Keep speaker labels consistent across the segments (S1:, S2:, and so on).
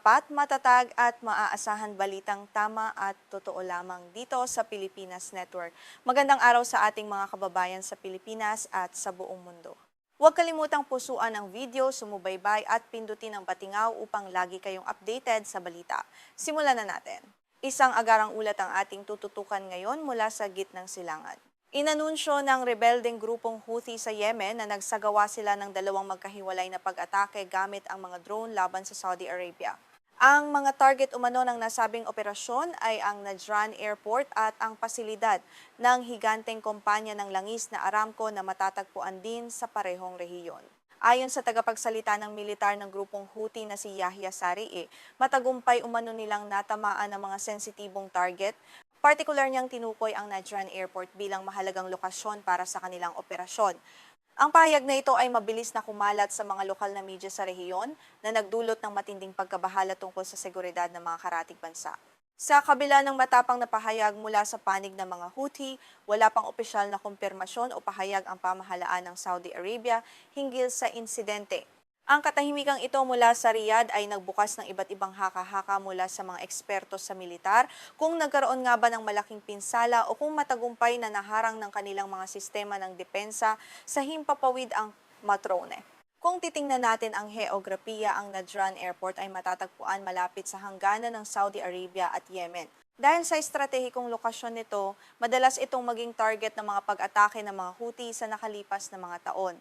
S1: tapat, matatag at maaasahan balitang tama at totoo lamang dito sa Pilipinas Network. Magandang araw sa ating mga kababayan sa Pilipinas at sa buong mundo. Huwag kalimutang pusuan ang video, sumubaybay at pindutin ang patingaw upang lagi kayong updated sa balita. Simulan na natin. Isang agarang ulat ang ating tututukan ngayon mula sa gitnang silangan. Inanunsyo ng rebeldeng grupong Houthi sa Yemen na nagsagawa sila ng dalawang magkahiwalay na pag-atake gamit ang mga drone laban sa Saudi Arabia. Ang mga target umano ng nasabing operasyon ay ang Najran Airport at ang pasilidad ng higanteng kumpanya ng langis na Aramco na matatagpuan din sa parehong rehiyon. Ayon sa tagapagsalita ng militar ng grupong Houthi na si Yahya Saree, matagumpay umano nilang natamaan ng mga sensitibong target. Partikular niyang tinukoy ang Najran Airport bilang mahalagang lokasyon para sa kanilang operasyon. Ang pahayag na ito ay mabilis na kumalat sa mga lokal na media sa rehiyon na nagdulot ng matinding pagkabahala tungkol sa seguridad ng mga karatig bansa. Sa kabila ng matapang na pahayag mula sa panig ng mga Houthi, wala pang opisyal na kumpirmasyon o pahayag ang pamahalaan ng Saudi Arabia hinggil sa insidente. Ang katahimikang ito mula sa Riyadh ay nagbukas ng iba't ibang haka-haka mula sa mga eksperto sa militar kung nagkaroon nga ba ng malaking pinsala o kung matagumpay na naharang ng kanilang mga sistema ng depensa sa himpapawid ang matrone. Kung titingnan natin ang heograpiya, ang Najran Airport ay matatagpuan malapit sa hangganan ng Saudi Arabia at Yemen. Dahil sa estratehikong lokasyon nito, madalas itong maging target ng mga pag-atake ng mga Houthi sa nakalipas na mga taon.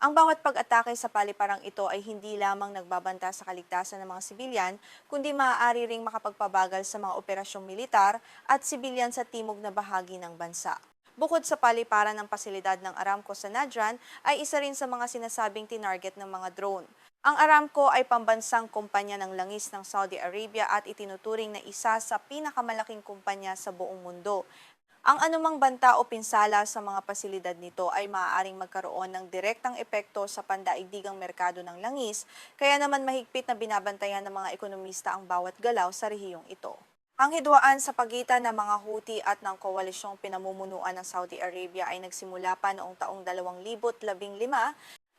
S1: Ang bawat pag-atake sa paliparang ito ay hindi lamang nagbabanta sa kaligtasan ng mga sibilyan, kundi maaari ring makapagpabagal sa mga operasyong militar at sibilyan sa timog na bahagi ng bansa. Bukod sa paliparan ng pasilidad ng Aramco sa Najran, ay isa rin sa mga sinasabing tinarget ng mga drone. Ang Aramco ay pambansang kumpanya ng langis ng Saudi Arabia at itinuturing na isa sa pinakamalaking kumpanya sa buong mundo. Ang anumang banta o pinsala sa mga pasilidad nito ay maaaring magkaroon ng direktang epekto sa pandaigdigang merkado ng langis, kaya naman mahigpit na binabantayan ng mga ekonomista ang bawat galaw sa rehiyong ito. Ang hidwaan sa pagitan ng mga Houthi at ng koalisyong pinamumunuan ng Saudi Arabia ay nagsimula pa noong taong 2015.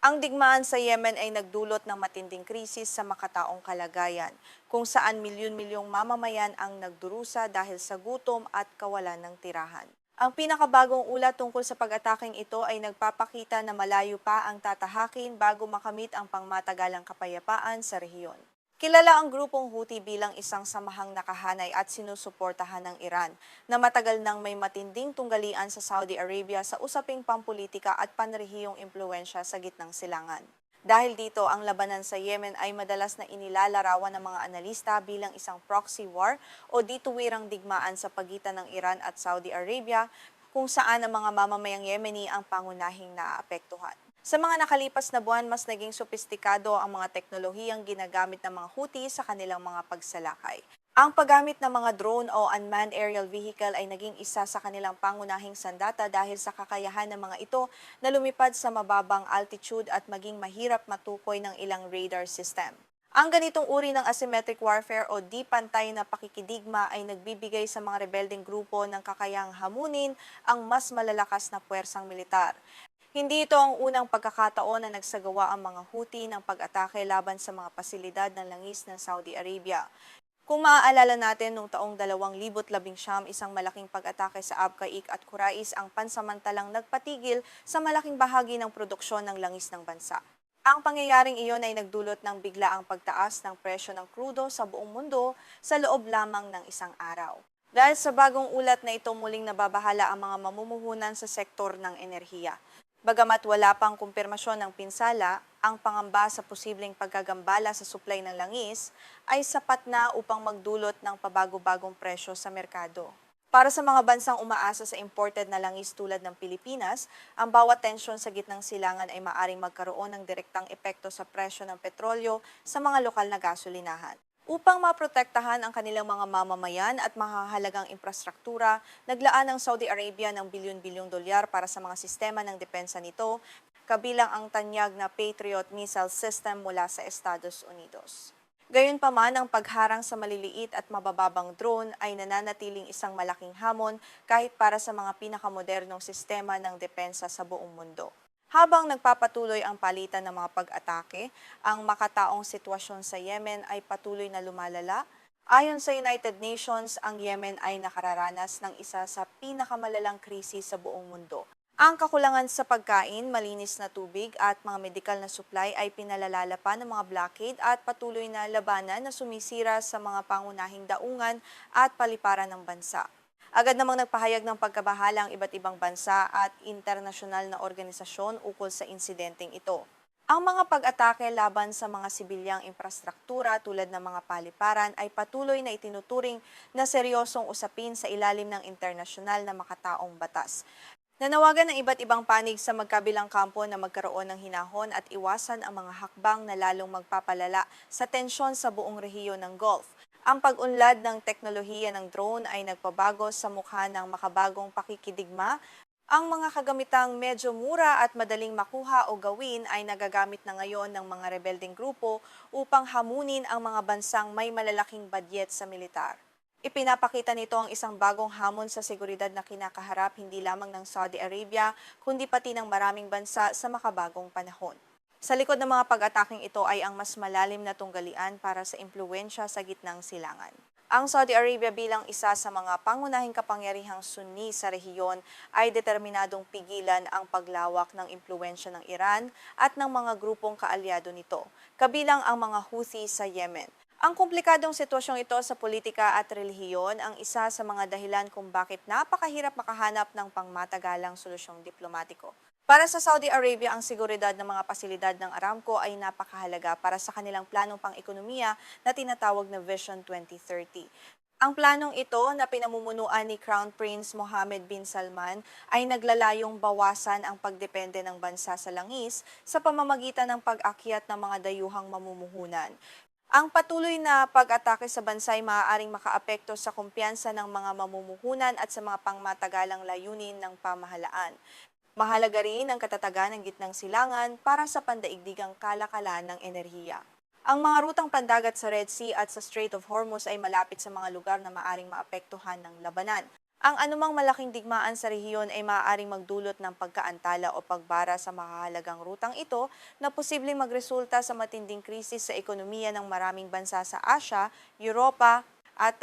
S1: Ang digmaan sa Yemen ay nagdulot ng matinding krisis sa makataong kalagayan, kung saan milyon-milyong mamamayan ang nagdurusa dahil sa gutom at kawalan ng tirahan. Ang pinakabagong ulat tungkol sa pag-ataking ito ay nagpapakita na malayo pa ang tatahakin bago makamit ang pangmatagalang kapayapaan sa rehiyon. Kilala ang grupong Houthi bilang isang samahang nakahanay at sinusuportahan ng Iran na matagal nang may matinding tunggalian sa Saudi Arabia sa usaping pampolitika at panrehiyong impluensya sa gitnang silangan. Dahil dito, ang labanan sa Yemen ay madalas na inilalarawan ng mga analista bilang isang proxy war o dituwirang digmaan sa pagitan ng Iran at Saudi Arabia kung saan ang mga mamamayang Yemeni ang pangunahing naaapektuhan. Sa mga nakalipas na buwan, mas naging sopistikado ang mga teknolohiyang ginagamit ng mga Houthi sa kanilang mga pagsalakay. Ang paggamit ng mga drone o unmanned aerial vehicle ay naging isa sa kanilang pangunahing sandata dahil sa kakayahan ng mga ito na lumipad sa mababang altitude at maging mahirap matukoy ng ilang radar system. Ang ganitong uri ng asymmetric warfare o di pantay na pakikidigma ay nagbibigay sa mga rebeldeng grupo ng kakayahang hamunin ang mas malalakas na puwersang militar. Hindi ito ang unang pagkakataon na nagsagawa ang mga Houthi ng pag-atake laban sa mga pasilidad ng langis ng Saudi Arabia. Kung maaalala natin, noong taong 2019, isang malaking pag-atake sa Abqaiq at Qurais ang pansamantalang nagpatigil sa malaking bahagi ng produksyon ng langis ng bansa. Ang pangyayaring iyon ay nagdulot ng biglaang pagtaas ng presyo ng krudo sa buong mundo sa loob lamang ng isang araw. Dahil sa bagong ulat na ito, muling nababahala ang mga mamumuhunan sa sektor ng enerhiya. Bagamat wala pang kumpirmasyon ng pinsala, ang pangamba sa posibleng pagkagambala sa supply ng langis ay sapat na upang magdulot ng pabago-bagong presyo sa merkado. Para sa mga bansang umaasa sa imported na langis tulad ng Pilipinas, ang bawat tensyon sa gitnang silangan ay maaring magkaroon ng direktang epekto sa presyo ng petrolyo sa mga lokal na gasolinahan. Upang maprotektahan ang kanilang mga mamamayan at mahahalagang infrastruktura, naglaan ang Saudi Arabia ng bilyon-bilyong dolyar para sa mga sistema ng depensa nito, kabilang ang tanyag na Patriot missile system mula sa Estados Unidos. Gayunpaman, ang pagharang sa maliliit at mabababang drone ay nananatiling isang malaking hamon kahit para sa mga pinakamodernong sistema ng depensa sa buong mundo. Habang nagpapatuloy ang palitan ng mga pag-atake, ang makataong sitwasyon sa Yemen ay patuloy na lumalala. Ayon sa United Nations, ang Yemen ay nakararanas ng isa sa pinakamalalang krisis sa buong mundo. Ang kakulangan sa pagkain, malinis na tubig at mga medikal na supply ay pinalalala pa ng mga blockade at patuloy na labanan na sumisira sa mga pangunahing daungan at paliparan ng bansa. Agad namang nagpahayag ng pagkabahala ang iba't ibang bansa at internasyonal na organisasyon ukol sa insidenteng ito. Ang mga pag-atake laban sa mga sibilyang infrastruktura tulad ng mga paliparan ay patuloy na itinuturing na seryosong usapin sa ilalim ng internasyonal na makataong batas. Nanawagan ng iba't ibang panig sa magkabilang kampo na magkaroon ng hinahon at iwasan ang mga hakbang na lalong magpapalala sa tensyon sa buong rehiyon ng Gulf. Ang pag-unlad ng teknolohiya ng drone ay nagpabago sa mukha ng makabagong pakikidigma. Ang mga kagamitang medyo mura at madaling makuha o gawin ay nagagamit na ngayon ng mga rebelding grupo upang hamunin ang mga bansang may malalaking badyet sa militar. Ipinapakita nito ang isang bagong hamon sa seguridad na kinakaharap hindi lamang ng Saudi Arabia, kundi pati ng maraming bansa sa makabagong panahon. Sa likod ng mga pag-ataking ito ay ang mas malalim na tunggalian para sa impluwensya sa gitnang silangan. Ang Saudi Arabia bilang isa sa mga pangunahing kapangyarihang Sunni sa rehiyon ay determinadong pigilan ang paglawak ng impluwensya ng Iran at ng mga grupong kaalyado nito, kabilang ang mga Houthi sa Yemen. Ang komplikadong sitwasyong ito sa politika at relihiyon ang isa sa mga dahilan kung bakit napakahirap makahanap ng pangmatagalang solusyong diplomatiko. Para sa Saudi Arabia, ang seguridad ng mga pasilidad ng Aramco ay napakahalaga para sa kanilang planong pang-ekonomiya na tinatawag na Vision 2030. Ang planong ito na pinamumunuan ni Crown Prince Mohammed bin Salman ay naglalayong bawasan ang pagdepende ng bansa sa langis sa pamamagitan ng pag-akyat ng mga dayuhang mamumuhunan. Ang patuloy na pag-atake sa bansa ay maaaring makaapekto sa kumpiyansa ng mga mamumuhunan at sa mga pangmatagalang layunin ng pamahalaan. Mahalaga rin ang katatagan ng gitnang silangan para sa pandaigdigang kalakalan ng enerhiya. Ang mga rutang pandagat sa Red Sea at sa Strait of Hormuz ay malapit sa mga lugar na maaaring maapektuhan ng labanan. Ang anumang malaking digmaan sa rehiyon ay maaaring magdulot ng pagkaantala o pagbara sa mahahalagang rutang ito na posibleng magresulta sa matinding krisis sa ekonomiya ng maraming bansa sa Asia, Europa at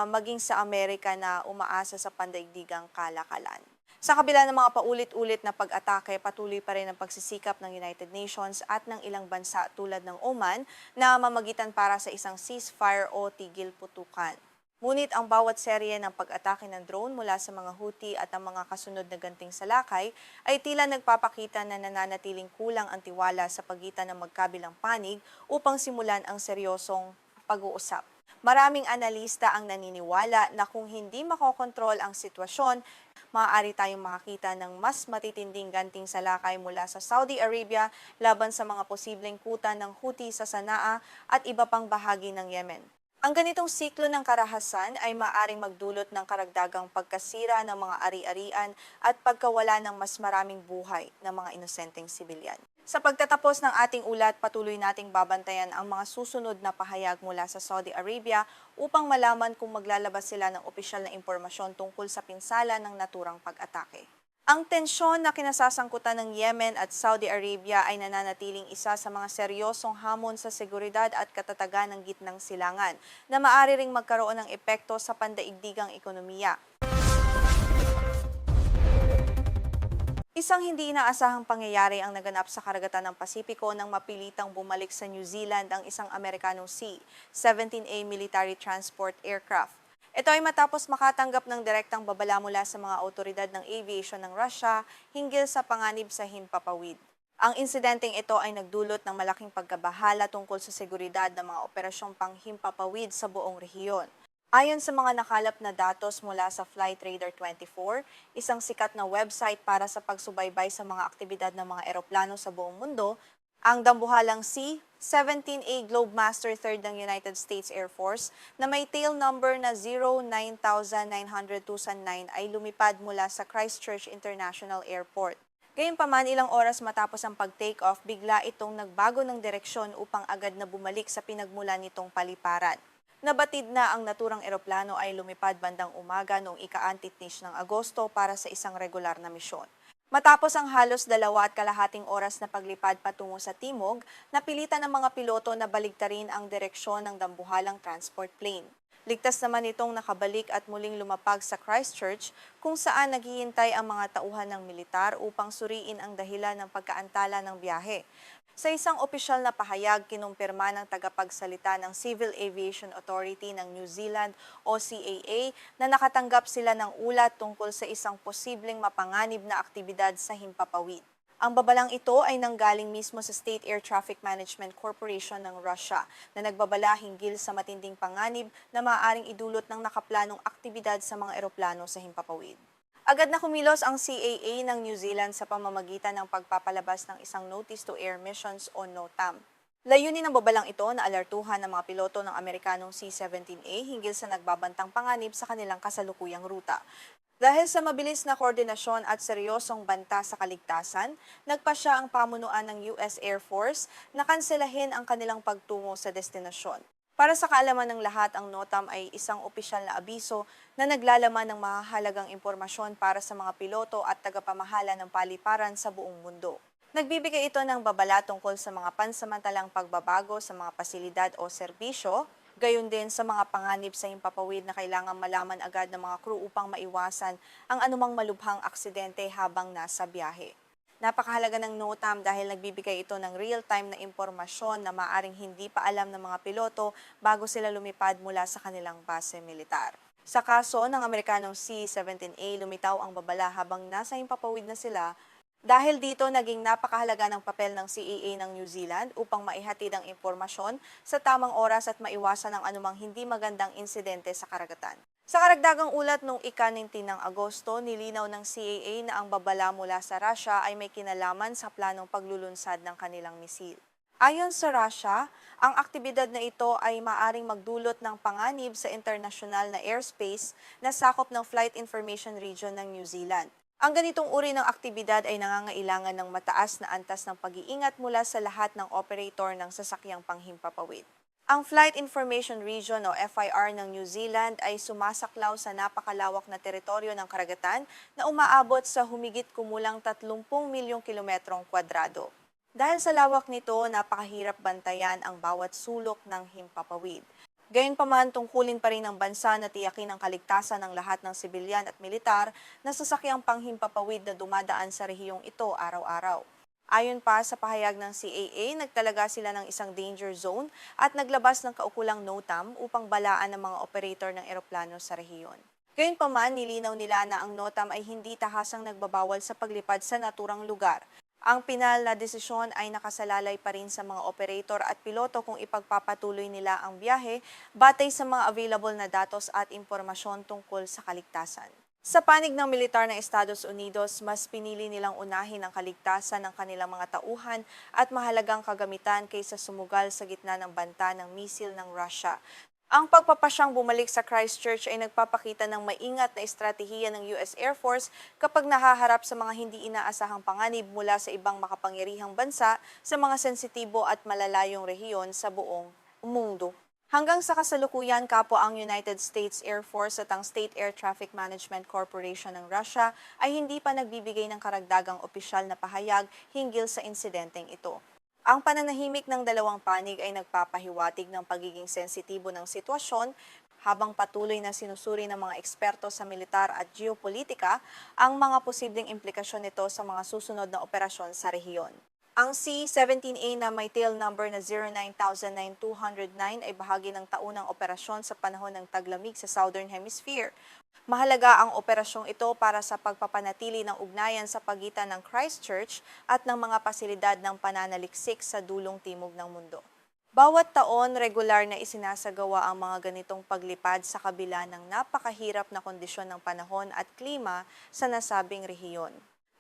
S1: maging sa Amerika na umaasa sa pandaigdigang kalakalan. Sa kabila ng mga paulit-ulit na pag-atake, patuloy pa rin ang pagsisikap ng United Nations at ng ilang bansa tulad ng Oman na mamagitan para sa isang ceasefire o tigil putukan. Ngunit ang bawat serye ng pag-atake ng drone mula sa mga Houthi at ang mga kasunod na ganting salakay ay tila nagpapakita na nananatiling kulang ang tiwala sa pagitan ng magkabilang panig upang simulan ang seryosong pag-uusap. Maraming analista ang naniniwala na kung hindi makokontrol ang sitwasyon, maaari tayong makakita ng mas matitinding ganting salakay mula sa Saudi Arabia laban sa mga posibleng kuta ng Houthi sa Sanaa at iba pang bahagi ng Yemen. Ang ganitong siklo ng karahasan ay maaaring magdulot ng karagdagang pagkasira ng mga ari-arian at pagkawala ng mas maraming buhay ng mga inosenteng sibilyan. Sa pagtatapos ng ating ulat, patuloy nating babantayan ang mga susunod na pahayag mula sa Saudi Arabia upang malaman kung maglalabas sila ng opisyal na impormasyon tungkol sa pinsala ng naturang pag-atake. Ang tensyon na kinasasangkutan ng Yemen at Saudi Arabia ay nananatiling isa sa mga seryosong hamon sa seguridad at katatagan ng gitnang silangan na maaari ring magkaroon ng epekto sa pandaigdigang ekonomiya. Isang hindi inaasahang pangyayari ang naganap sa karagatan ng Pasipiko nang mapilitang bumalik sa New Zealand ang isang Amerikanong C-17A military transport aircraft. Ito ay matapos makatanggap ng direktang babala mula sa mga autoridad ng aviation ng Russia hinggil sa panganib sa himpapawid. Ang insidenteng ito ay nagdulot ng malaking pagkabahala tungkol sa seguridad ng mga operasyong panghimpapawid sa buong rehiyon. Ayon sa mga nakalap na datos mula sa Flightradar 24, isang sikat na website para sa pagsubaybay sa mga aktibidad ng mga eroplano sa buong mundo, ang dambuhalang C-17A Globemaster III ng United States Air Force na may tail number na 0909029 ay lumipad mula sa Christchurch International Airport. Gayunpaman, ilang oras matapos ang pag-take off, bigla itong nagbago ng direksyon upang agad na bumalik sa pinagmulan nitong paliparan. Nabatid na ang naturang eroplano ay lumipad bandang umaga noong ika-19 ng Agosto para sa isang regular na misyon. Matapos ang halos 2.5 oras na paglipad patungo sa timog, napilitan ng mga piloto na baligtarin ang direksyon ng dambuhalang transport plane. Ligtas naman itong nakabalik at muling lumapag sa Christchurch kung saan naghihintay ang mga tauhan ng militar upang suriin ang dahilan ng pagkaantala ng biyahe. Sa isang opisyal na pahayag, kinumpirma ng tagapagsalita ng Civil Aviation Authority ng New Zealand o CAA na nakatanggap sila ng ulat tungkol sa isang posibleng mapanganib na aktibidad sa himpapawid. Ang babalang ito ay nanggaling mismo sa State Air Traffic Management Corporation ng Russia na nagbabala hinggil sa matinding panganib na maaaring idulot ng nakaplanong aktibidad sa mga eroplano sa himpapawid. Agad na kumilos ang CAA ng New Zealand sa pamamagitan ng pagpapalabas ng isang Notice to Air Missions o NOTAM. Layunin ng babalang ito na alertuhan ng mga piloto ng Amerikanong C-17A hinggil sa nagbabantang panganib sa kanilang kasalukuyang ruta. Dahil sa mabilis na koordinasyon at seryosong banta sa kaligtasan, nagpasya ang pamunuan ng US Air Force na kanselahin ang kanilang pagtungo sa destinasyon. Para sa kaalaman ng lahat, ang NOTAM ay isang opisyal na abiso na naglalaman ng mahahalagang impormasyon para sa mga piloto at tagapamahala ng paliparan sa buong mundo. Nagbibigay ito ng babala tungkol sa mga pansamantalang pagbabago sa mga pasilidad o serbisyo, gayon din sa mga panganib sa himpapawid na kailangang malaman agad ng mga crew upang maiwasan ang anumang malubhang aksidente habang nasa biyahe. Napakahalaga ng NOTAM dahil nagbibigay ito ng real-time na impormasyon na maaring hindi pa alam ng mga piloto bago sila lumipad mula sa kanilang base militar. Sa kaso ng Amerikanong C-17A, lumitaw ang babala habang nasa himpapawid na sila dahil dito naging napakahalaga ng papel ng CAA ng New Zealand upang maihatid ang impormasyon sa tamang oras at maiwasan ang anumang hindi magandang insidente sa karagatan. Sa karagdagang ulat noong ika-19 ng Agosto, nilinaw ng CAA na ang babala mula sa Russia ay may kinalaman sa planong paglulunsad ng kanilang misil. Ayon sa Russia, ang aktibidad na ito ay maaring magdulot ng panganib sa internasyonal na airspace na sakop ng Flight Information Region ng New Zealand. Ang ganitong uri ng aktibidad ay nangangailangan ng mataas na antas ng pag-iingat mula sa lahat ng operator ng sasakyang panghimpapawid. Ang Flight Information Region o FIR ng New Zealand ay sumasaklaw sa napakalawak na teritoryo ng karagatan na umaabot sa humigit kumulang 30 milyong kilometrong kwadrado. Dahil sa lawak nito, napakahirap bantayan ang bawat sulok ng himpapawid. Gayunpaman, tungkulin pa rin ng bansa na tiyakin ang kaligtasan ng lahat ng sibilyan at militar na sasakyang panghimpapawid na dumadaan sa rehiyong ito araw-araw. Ayon pa sa pahayag ng CAA, nagtalaga sila ng isang danger zone at naglabas ng kaukulang NOTAM upang balaan ng mga operator ng eroplano sa rehiyon. Gayunpaman, nilinaw nila na ang NOTAM ay hindi tahasang nagbabawal sa paglipad sa naturang lugar. Ang pinal na desisyon ay nakasalalay pa rin sa mga operator at piloto kung ipagpapatuloy nila ang biyahe batay sa mga available na datos at impormasyon tungkol sa kaligtasan. Sa panig ng militar ng Estados Unidos, mas pinili nilang unahin ang kaligtasan ng kanilang mga tauhan at mahalagang kagamitan kaysa sumugal sa gitna ng banta ng misil ng Russia. Ang pagpapasyang bumalik sa Christchurch ay nagpapakita ng maingat na estratehiya ng US Air Force kapag nahaharap sa mga hindi inaasahang panganib mula sa ibang makapangyarihang bansa sa mga sensitibo at malalayong rehiyon sa buong mundo. Hanggang sa kasalukuyan, kapwa ang United States Air Force at ang State Air Traffic Management Corporation ng Russia ay hindi pa nagbibigay ng karagdagang opisyal na pahayag hinggil sa insidenteng ito. Ang pananahimik ng dalawang panig ay nagpapahiwatig ng pagiging sensitibo ng sitwasyon habang patuloy na sinusuri ng mga eksperto sa militar at geopolitika ang mga posibleng implikasyon nito sa mga susunod na operasyon sa rehiyon. Ang C-17A na may tail number na 09,209 ay bahagi ng taunang operasyon sa panahon ng taglamig sa Southern Hemisphere. Mahalaga ang operasyong ito para sa pagpapanatili ng ugnayan sa pagitan ng Christchurch at ng mga pasilidad ng pananaliksik sa dulong timog ng mundo. Bawat taon, regular na isinasagawa ang mga ganitong paglipad sa kabila ng napakahirap na kondisyon ng panahon at klima sa nasabing rehiyon.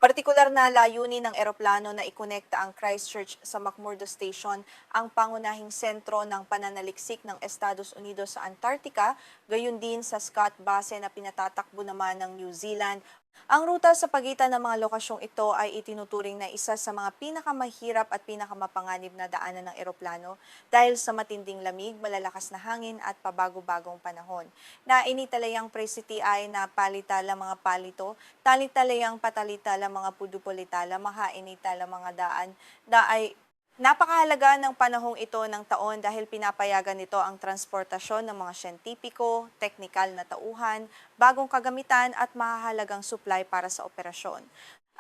S1: Partikular na layunin ng eroplano na ikonekta ang Christchurch sa McMurdo Station, ang pangunahing sentro ng pananaliksik ng Estados Unidos sa Antarctica, gayon din sa Scott Base na pinatatakbo naman ng New Zealand Ang ruta sa pagitan ng mga lokasyong ito ay itinuturing na isa sa mga pinakamahirap at pinakamapanganib na daanan ng eroplano dahil sa matinding lamig, malalakas na hangin at pabago-bagong panahon. Na initalayang presiti ay na palitala mga palito, talitalayang patalitala mga pudupolitala, makainitala mga daan, da ay napakahalaga ng panahong ito ng taon dahil pinapayagan nito ang transportasyon ng mga siyentipiko, teknikal na tauhan, bagong kagamitan at mahahalagang supply para sa operasyon.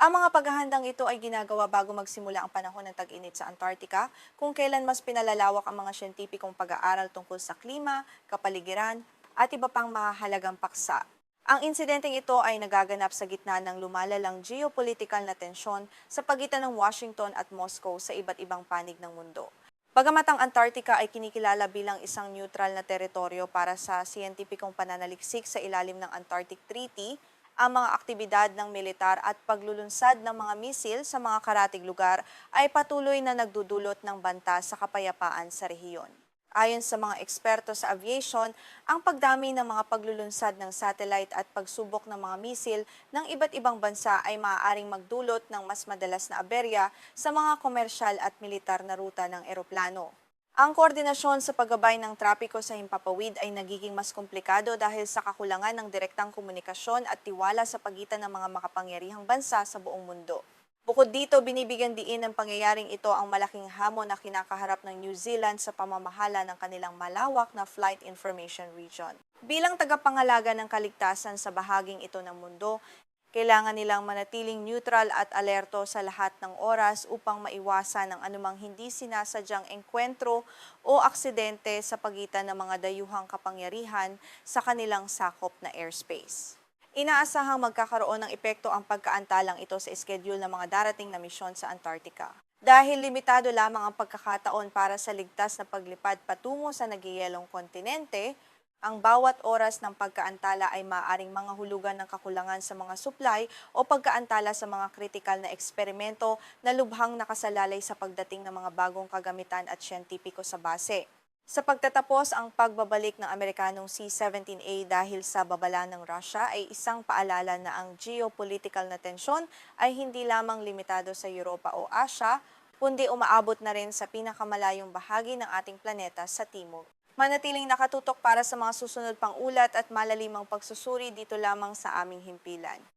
S1: Ang mga paghahandang ito ay ginagawa bago magsimula ang panahon ng tag-init sa Antarctica, kung kailan mas pinalalawak ang mga siyentipikong pag-aaral tungkol sa klima, kapaligiran, at iba pang mahahalagang paksa. Ang insidenteng ito ay nagaganap sa gitna ng lumalalang geopolitical na tensyon sa pagitan ng Washington at Moscow sa iba't ibang panig ng mundo. Bagamat ang Antarctica ay kinikilala bilang isang neutral na teritoryo para sa siyentipikong pananaliksik sa ilalim ng Antarctic Treaty, ang mga aktibidad ng militar at paglulunsad ng mga misil sa mga karatig lugar ay patuloy na nagdudulot ng banta sa kapayapaan sa rehiyon. Ayon sa mga eksperto sa aviation, ang pagdami ng mga paglulunsad ng satellite at pagsubok ng mga misil ng iba't ibang bansa ay maaaring magdulot ng mas madalas na aberya sa mga komersyal at militar na ruta ng eroplano. Ang koordinasyon sa paggabay ng trapiko sa himpapawid ay nagiging mas komplikado dahil sa kakulangan ng direktang komunikasyon at tiwala sa pagitan ng mga makapangyarihang bansa sa buong mundo. Bukod dito, binibigyan diin ng pangyayaring ito ang malaking hamon na kinakaharap ng New Zealand sa pamamahala ng kanilang malawak na Flight Information Region. Bilang tagapangalaga ng kaligtasan sa bahaging ito ng mundo, kailangan nilang manatiling neutral at alerto sa lahat ng oras upang maiwasan ang anumang hindi sinasadyang engkwentro o aksidente sa pagitan ng mga dayuhang kapangyarihan sa kanilang sakop na airspace. Inaasahang magkakaroon ng epekto ang pagkaantalang ito sa schedule ng mga darating na misyon sa Antarctica. Dahil limitado lamang ang pagkakataon para sa ligtas na paglipad patungo sa nagyayelong kontinente, ang bawat oras ng pagkaantala ay maaaring mga hulugan ng kakulangan sa mga supply o pagkaantala sa mga kritikal na eksperimento na lubhang nakasalalay sa pagdating ng mga bagong kagamitan at siyentipiko sa base. Sa pagtatapos, ang pagbabalik ng Amerikanong C-17A dahil sa babala ng Russia ay isang paalala na ang geopolitical na tensyon ay hindi lamang limitado sa Europa o Asia, kundi umaabot na rin sa pinakamalayong bahagi ng ating planeta sa timog. Manatiling nakatutok para sa mga susunod pang ulat at malalimang pagsusuri dito lamang sa aming himpilan.